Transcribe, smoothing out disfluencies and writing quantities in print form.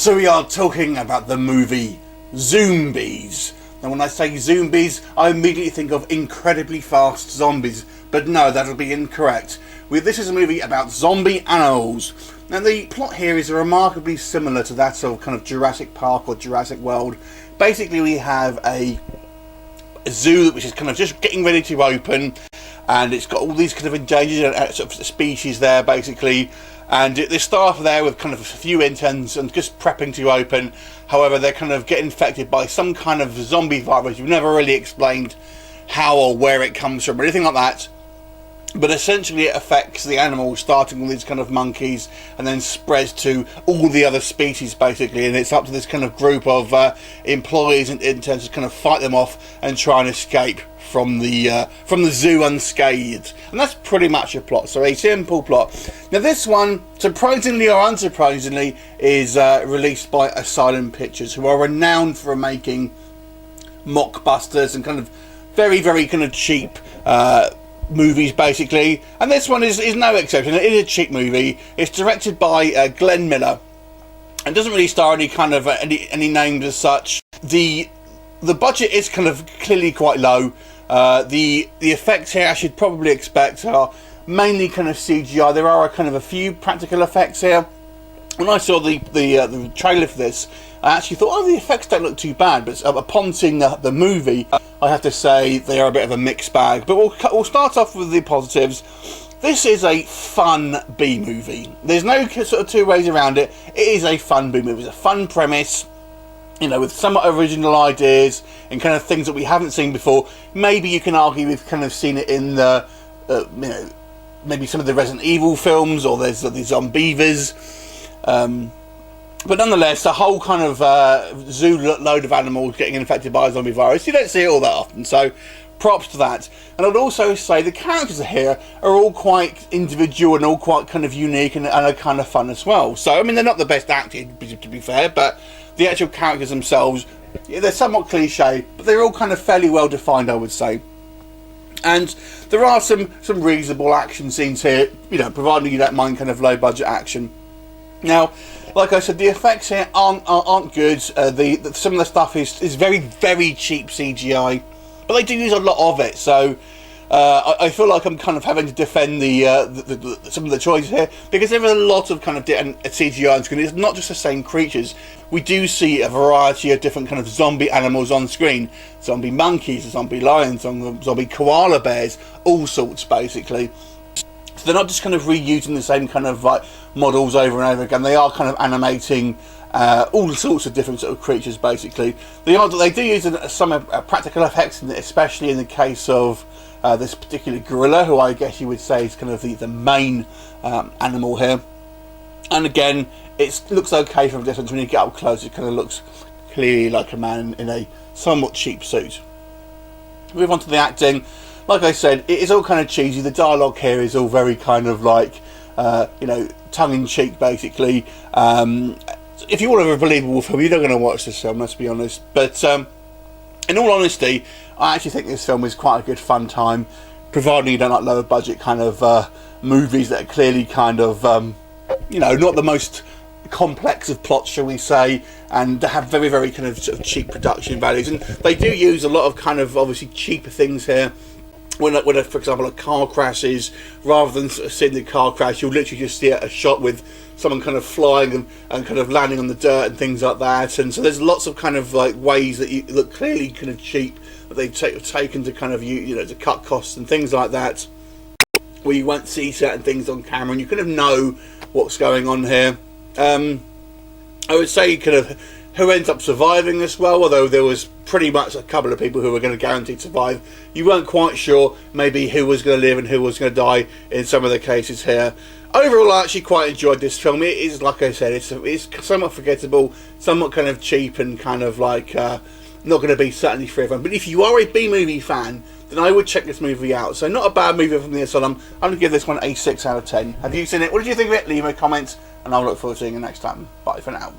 So we are talking about the movie Zoombies. Now when I say Zoombies, I immediately think of incredibly fast zombies, but no, that'll be incorrect. This is a movie about zombie animals. Now the plot here is remarkably similar to that of kind of Jurassic Park or Jurassic World. Basically we have a zoo which is kind of just getting ready to open, and it's got all these kind of endangered sort of species there basically, and they start off there with kind of a few interns and just prepping to open. However, they're kind of get infected by some kind of zombie virus. You've never really explained how or where it comes from or anything like that, but essentially it affects the animals, starting with these kind of monkeys and then spreads to all the other species basically, and it's up to this kind of group of employees and interns to kind of fight them off and try and escape from the zoo unscathed. And that's pretty much a plot, so a simple plot. Now this one, surprisingly or unsurprisingly, is released by Asylum Pictures, who are renowned for making mockbusters and kind of very, very kind of cheap movies basically, and this one is no exception. It is a cheap movie. It's directed by Glenn Miller and doesn't really star any kind of any names as such. The budget is kind of clearly quite low. The effects here, I should probably expect, are mainly kind of CGI. There are kind of a few practical effects here. When I saw the trailer for this, I actually thought, oh, the effects don't look too bad, but upon seeing the movie, I have to say they are a bit of a mixed bag. But we'll start off with the positives. This is a fun B-movie. There's no sort of two ways around it. It is a fun B-movie. It's a fun premise, you know, with somewhat original ideas and kind of things that we haven't seen before. Maybe you can argue we've kind of seen it in the, you know, maybe some of the Resident Evil films, or there's the Zombievers. But nonetheless, a whole kind of zoo load of animals getting infected by a zombie virus, you don't see it all that often, so props to that. And I'd also say the characters here are all quite individual and all quite kind of unique and are kind of fun as well. So, I mean, they're not the best acted, to be fair, but the actual characters themselves, yeah, they're somewhat cliche, but they're all kind of fairly well defined, I would say. And there are some reasonable action scenes here, you know, providing you don't mind kind of low budget action. Now, like I said, the effects here aren't good. Some of the stuff is very, very cheap CGI, but they do use a lot of it. So I feel like I'm kind of having to defend some of the choices here, because there is a lot of kind of CGI on screen. It's not just the same creatures. We do see a variety of different kind of zombie animals on screen. Zombie monkeys, zombie lions, zombie koala bears, all sorts basically. So they're not just kind of reusing the same kind of like models over and over again. They are kind of animating all sorts of different sort of creatures basically. They do use some practical effects, especially in the case of this particular gorilla, who I guess you would say is kind of the main animal here. And again, it looks okay from a distance. When you get up close, it kind of looks clearly like a man in a somewhat cheap suit. Move on to the acting. Like I said, it is all kind of cheesy. The dialogue here is all very kind of like, you know, tongue-in-cheek, basically. If you want a believable film, you're not going to watch this film, let's be honest. But in all honesty, I actually think this film is quite a good fun time, providing you don't like lower budget kind of movies that are clearly kind of, you know, not the most complex of plots, shall we say, and have very, very kind of sort of cheap production values. And they do use a lot of kind of obviously cheaper things here. When for example, a car crashes, rather than sort of seeing the car crash, you'll literally just see a shot with someone kind of flying and kind of landing on the dirt and things like that. And so there's lots of kind of like ways that you look clearly kind of cheap that they've taken to kind of, you know, to cut costs and things like that, where you won't see certain things on camera and you kind of know what's going on here. I would say kind of who ends up surviving as well, although there was pretty much a couple of people who were going to guaranteed survive. You weren't quite sure maybe who was going to live and who was going to die in some of the cases here. Overall, I actually quite enjoyed this film. It is, like I said, it's somewhat forgettable, somewhat kind of cheap, and kind of like not going to be certainly for everyone. But if you are a B-movie fan, then I would check this movie out. So not a bad movie from the Asylum. I'm going to give this one a 6 out of 10. Have you seen it? What did you think of it? Leave a comment, and I'll look forward to seeing you next time. Bye for now.